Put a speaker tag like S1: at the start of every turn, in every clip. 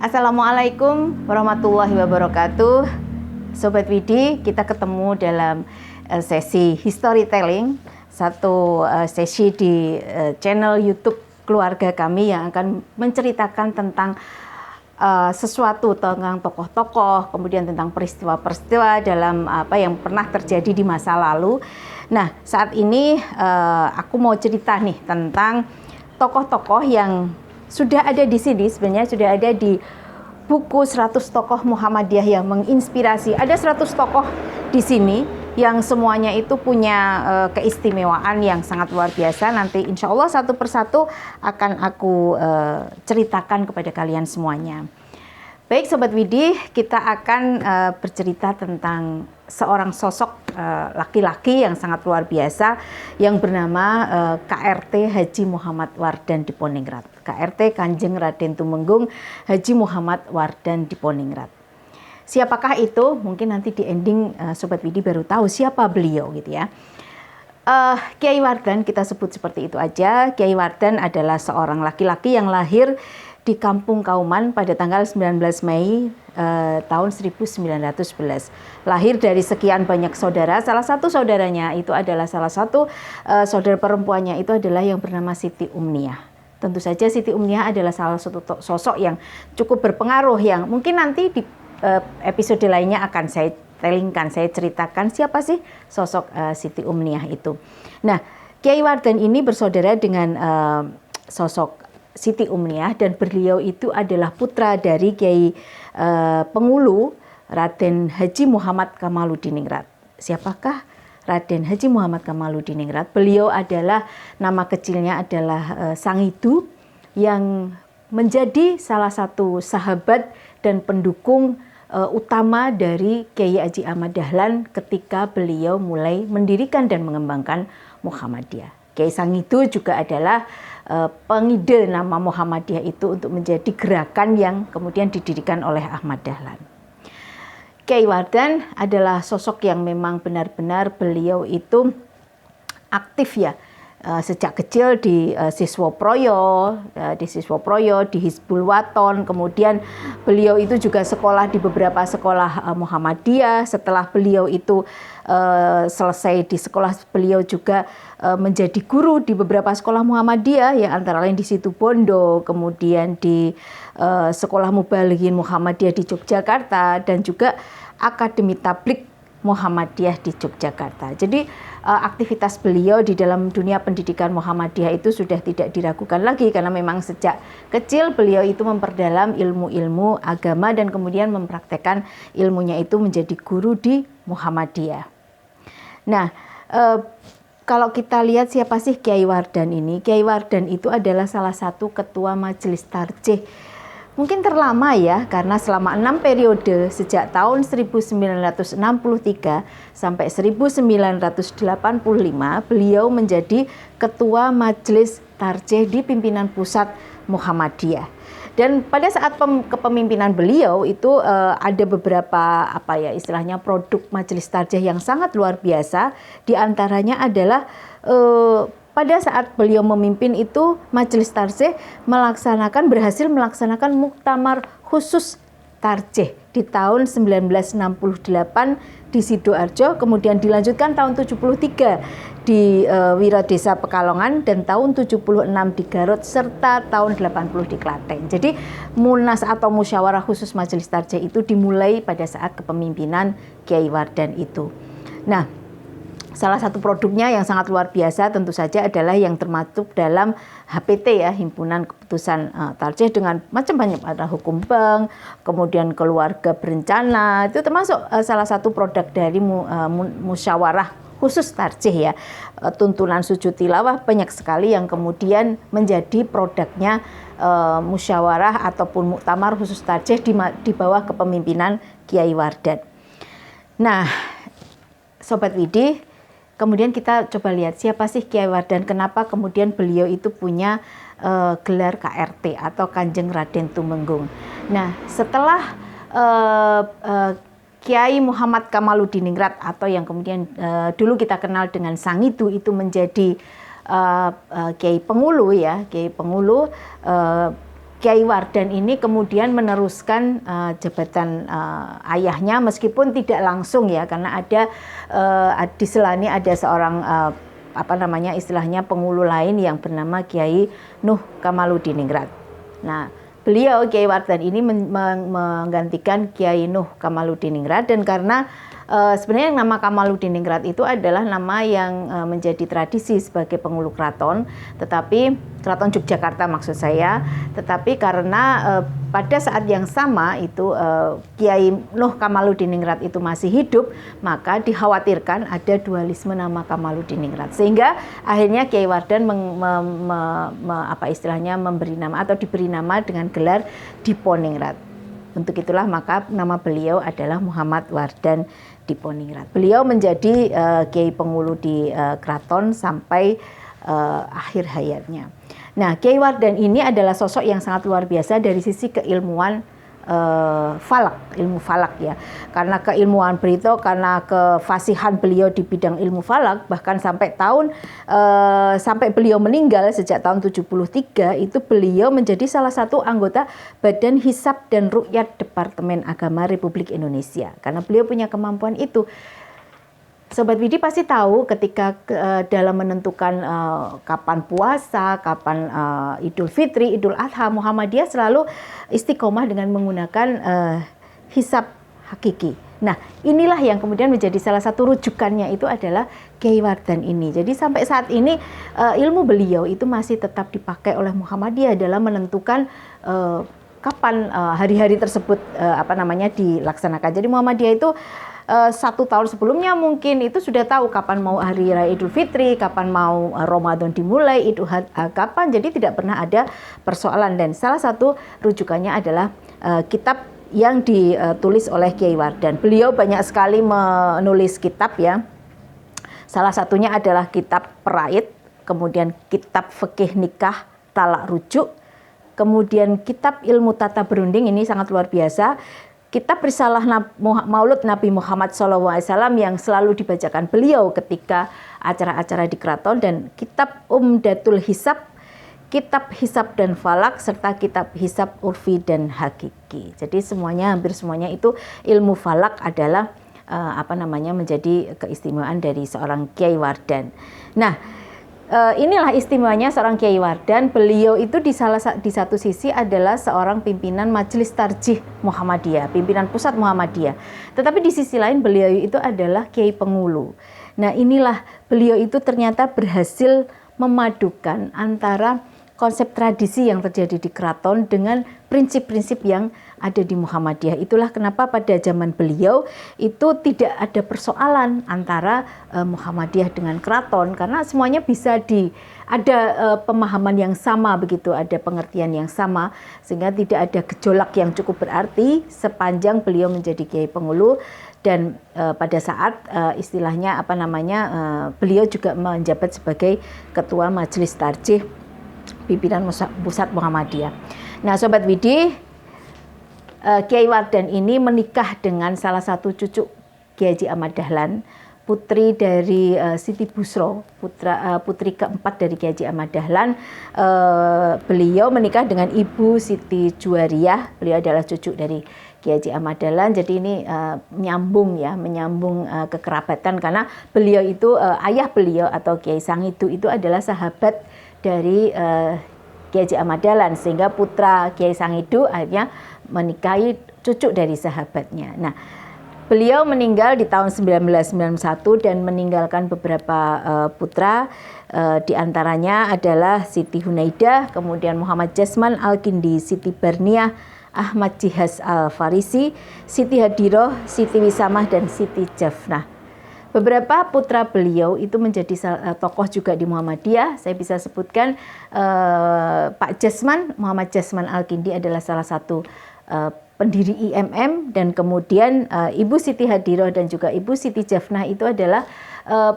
S1: Assalamualaikum warahmatullahi wabarakatuh. Sobat Widi, kita ketemu dalam sesi storytelling, satu sesi di channel YouTube keluarga kami yang akan menceritakan tentang sesuatu tentang tokoh-tokoh, kemudian tentang peristiwa-peristiwa dalam apa yang pernah terjadi di masa lalu. Nah, saat ini aku mau cerita nih tentang tokoh-tokoh yang sudah ada di sini, sebenarnya sudah ada di buku 100 tokoh Muhammadiyah yang menginspirasi. Ada 100 tokoh di sini yang semuanya itu punya keistimewaan yang sangat luar biasa. Nanti insya Allah satu persatu akan aku ceritakan kepada kalian semuanya. Baik Sobat Widi, kita akan bercerita tentang seorang sosok laki-laki yang sangat luar biasa yang bernama KRT Haji Muhammad Wardan Diponegrat. KRT Kanjeng Raden Tumenggung Haji Muhammad Wardan Diponegrat. Siapakah itu? Mungkin nanti di ending Sobat Widi baru tahu siapa beliau gitu ya. Kiai Wardan, kita sebut seperti itu aja. Kiai Wardan adalah seorang laki-laki yang lahir di Kampung Kauman pada tanggal 19 Mei tahun 1911. Lahir dari sekian banyak saudara. Salah satu saudaranya itu adalah saudara perempuannya itu adalah yang bernama Siti Umniah. Tentu saja Siti Umniah adalah salah satu sosok yang cukup berpengaruh, yang mungkin nanti di episode lainnya akan saya ceritakan siapa sih sosok Siti Umniah itu. Nah, Kiai Wardan ini bersaudara dengan sosok Siti Umniah, dan beliau itu adalah putra dari Kiai Pengulu Raden Haji Muhammad Kamaluddiningrat. Siapakah Raden Haji Muhammad Kamaluddiningrat? Beliau adalah, nama kecilnya adalah Sangidu, yang menjadi salah satu sahabat dan pendukung utama dari Kiai Haji Ahmad Dahlan ketika beliau mulai mendirikan dan mengembangkan Muhammadiyah. Kiai Sangidu juga adalah pengide nama Muhammadiyah itu untuk menjadi gerakan yang kemudian didirikan oleh Ahmad Dahlan. Kiai Wardan adalah sosok yang memang benar-benar beliau itu aktif ya. Sejak kecil di Siswa Proyo, di Hizbul Waton, kemudian beliau itu juga sekolah di beberapa sekolah Muhammadiyah. Setelah beliau itu selesai di sekolah, beliau juga menjadi guru di beberapa sekolah Muhammadiyah, yang antara lain di Situbondo, kemudian di Sekolah Mubalighin Muhammadiyah di Yogyakarta, dan juga Akademi Tabligh Muhammadiyah di Yogyakarta. Jadi aktivitas beliau di dalam dunia pendidikan Muhammadiyah itu sudah tidak diragukan lagi, karena memang sejak kecil beliau itu memperdalam ilmu-ilmu agama dan kemudian mempraktekkan ilmunya itu menjadi guru di Muhammadiyah. Nah, kalau kita lihat siapa sih Kiai Wardan ini? Kiai Wardan itu adalah salah satu ketua Majelis Tarjih, mungkin terlama ya, karena selama 6 periode sejak tahun 1963 sampai 1985 beliau menjadi ketua Majelis Tarjih di pimpinan pusat Muhammadiyah. Dan pada saat kepemimpinan beliau itu ada beberapa istilahnya produk Majelis Tarjih yang sangat luar biasa. Di antaranya adalah pada saat beliau memimpin itu Majelis Tarjih berhasil melaksanakan muktamar khusus Tarjih di tahun 1968 di Sidoarjo, kemudian dilanjutkan tahun 73 di Wiradesa Pekalongan, dan tahun 76 di Garut, serta tahun 80 di Klaten. Jadi Munas atau Musyawarah Khusus Majelis Tarjih itu dimulai pada saat kepemimpinan Kiai Wardan itu. Nah, salah satu produknya yang sangat luar biasa tentu saja adalah yang termasuk dalam HPT ya, Himpunan Keputusan Tarjih, dengan macam banyak, ada hukum bank, kemudian keluarga berencana, itu termasuk salah satu produk dari musyawarah khusus tarjih ya. Tuntunan sujud tilawah banyak sekali yang kemudian menjadi produknya musyawarah ataupun muktamar khusus tarjih di bawah kepemimpinan Kiai Wardan. Nah, Sobat Widi, kemudian kita coba lihat siapa sih Kiai Wardan, kenapa kemudian beliau itu punya gelar KRT atau Kanjeng Raden Tumenggung. Nah, setelah Kiai Muhammad Kamaluddiningrat atau yang kemudian dulu kita kenal dengan Sangidu itu menjadi Kiai Pengulu ya, Kiai Pengulu Kiai Wardan ini kemudian meneruskan jabatan ayahnya meskipun tidak langsung ya, karena ada di Selani ada seorang istilahnya pengulu lain yang bernama Kiai Nuh Kamaludiningrat. Nah, beliau Kiai Wardan ini menggantikan Kiai Nuh Kamaludiningrat, dan karena sebenarnya nama Kamaludiningrat itu adalah nama yang menjadi tradisi sebagai pengulu keraton, tetapi keraton Yogyakarta maksud saya, tetapi karena pada saat yang sama itu Kiai Nuh Kamaludiningrat itu masih hidup, maka dikhawatirkan ada dualisme nama Kamaludiningrat, sehingga akhirnya Kiai Wardan memberi nama atau diberi nama dengan gelar Diponingrat. Untuk itulah maka nama beliau adalah Muhammad Wardan Diponingrat. Beliau menjadi Kiai Pengulu di keraton sampai akhir hayatnya. Nah, Kiai Wardan ini adalah sosok yang sangat luar biasa dari sisi keilmuan ilmu falak ya. Karena keilmuan beliau, karena kefasihan beliau di bidang ilmu falak, bahkan sampai beliau meninggal sejak tahun 73 itu beliau menjadi salah satu anggota Badan Hisab dan Ruqyat Departemen Agama Republik Indonesia. Karena beliau punya kemampuan itu. Sobat Widi pasti tahu ketika dalam menentukan kapan puasa, kapan Idul Fitri, Idul Adha, Muhammadiyah selalu istiqomah dengan menggunakan hisab hakiki. Nah, inilah yang kemudian menjadi salah satu rujukannya itu adalah Kiai Wardan ini. Jadi sampai saat ini ilmu beliau itu masih tetap dipakai oleh Muhammadiyah dalam menentukan kapan hari-hari tersebut dilaksanakan. Jadi Muhammadiyah itu 1 tahun sebelumnya mungkin itu sudah tahu kapan mau hari raya Idul Fitri, kapan mau Ramadan dimulai, kapan. Jadi tidak pernah ada persoalan, dan salah satu rujukannya adalah kitab yang ditulis oleh Kiai Wardan. Beliau banyak sekali menulis kitab ya. Salah satunya adalah kitab Peraid, kemudian kitab Fikih Nikah Talak Rujuk, kemudian kitab Ilmu Tata Berunding, ini sangat luar biasa. Kitab Risalah Maulud Nabi Muhammad SAW yang selalu dibacakan beliau ketika acara-acara di keraton, dan kitab Umdatul Hisab, kitab Hisab dan Falak, serta kitab Hisab Urfi dan Hakiki. Jadi hampir semuanya itu ilmu falak adalah menjadi keistimewaan dari seorang Kiai Wardan. Nah, inilah istimewanya seorang Kiai Wardan. Beliau itu di satu sisi adalah seorang pimpinan Majelis Tarjih Muhammadiyah, pimpinan pusat Muhammadiyah. Tetapi di sisi lain beliau itu adalah Kiai Pengulu. Nah, inilah beliau itu ternyata berhasil memadukan antara konsep tradisi yang terjadi di keraton dengan prinsip-prinsip yang ada di Muhammadiyah. Itulah kenapa pada zaman beliau itu tidak ada persoalan antara Muhammadiyah dengan keraton, karena semuanya bisa ada pemahaman yang sama begitu, ada pengertian yang sama, sehingga tidak ada gejolak yang cukup berarti sepanjang beliau menjadi Kiai Pengulu. Dan pada saat beliau juga menjabat sebagai Ketua Majelis Tarjih pimpinan pusat Muhammadiyah. Nah, Sobat Widi, Kiai Wardan ini menikah dengan salah satu cucu Kiai Haji Ahmad Dahlan, putri dari Siti Busro, putri keempat dari Kiai Haji Ahmad Dahlan. Beliau menikah dengan Ibu Siti Juwariah. Beliau adalah cucu dari Kiai Haji Ahmad Dahlan. Jadi ini menyambung kekerabatan, karena beliau itu ayah beliau atau Kiai Sangidu itu adalah sahabat dari Kiai Haji Ahmad Dahlan, sehingga putra Kiai Sangidu akhirnya menikahi cucu dari sahabatnya. Nah, beliau meninggal di tahun 1991 dan meninggalkan beberapa putra, di antaranya adalah Siti Hunaidah, kemudian Muhammad Jasman Al-Kindi, Siti Barniah, Ahmad Jihaz Al-Farisi, Siti Hadiroh, Siti Wisamah, dan Siti Jafnah. Beberapa putra beliau itu menjadi tokoh juga di Muhammadiyah. Saya bisa sebutkan Pak Jasman, Muhammad Jasman Al-Kindi adalah salah satu pendiri IMM, dan kemudian Ibu Siti Hadiroh dan juga Ibu Siti Jafnah itu adalah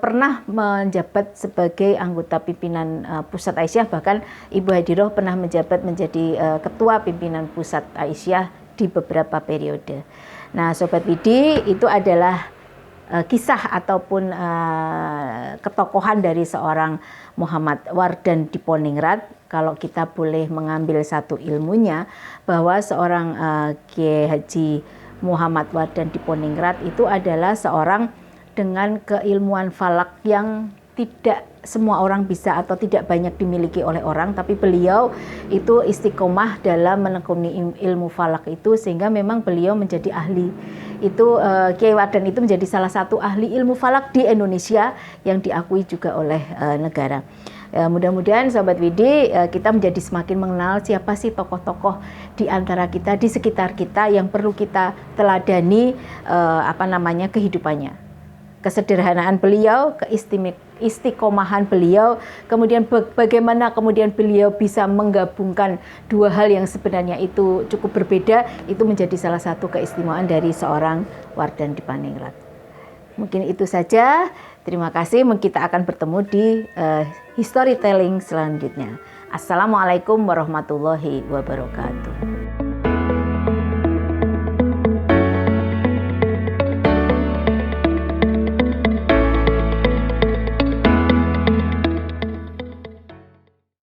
S1: pernah menjabat sebagai anggota pimpinan Pusat Aisyah, bahkan Ibu Hadiroh pernah menjabat menjadi ketua pimpinan Pusat Aisyah di beberapa periode. Nah, Sobat Widi, itu adalah kisah ataupun ketokohan dari seorang Muhammad Wardan Diponingrat, kalau kita boleh mengambil satu ilmunya, bahwa seorang Kiai Haji Muhammad Wardan Diponingrat itu adalah seorang dengan keilmuan falak yang tidak semua orang bisa atau tidak banyak dimiliki oleh orang, tapi beliau itu istiqomah dalam menekuni ilmu falak itu, sehingga memang beliau menjadi ahli. Itu Kiai Wardan itu menjadi salah satu ahli ilmu falak di Indonesia yang diakui juga oleh negara. Mudah-mudahan Sobat Widi kita menjadi semakin mengenal siapa sih tokoh-tokoh di antara kita, di sekitar kita yang perlu kita teladani kehidupannya. Kesederhanaan beliau, istiqomahan beliau, kemudian bagaimana kemudian beliau bisa menggabungkan dua hal yang sebenarnya itu cukup berbeda, itu menjadi salah satu keistimewaan dari seorang Wardan Diponingrat. Mungkin itu saja. Terima kasih. Kita akan bertemu di storytelling selanjutnya. Assalamualaikum warahmatullahi wabarakatuh.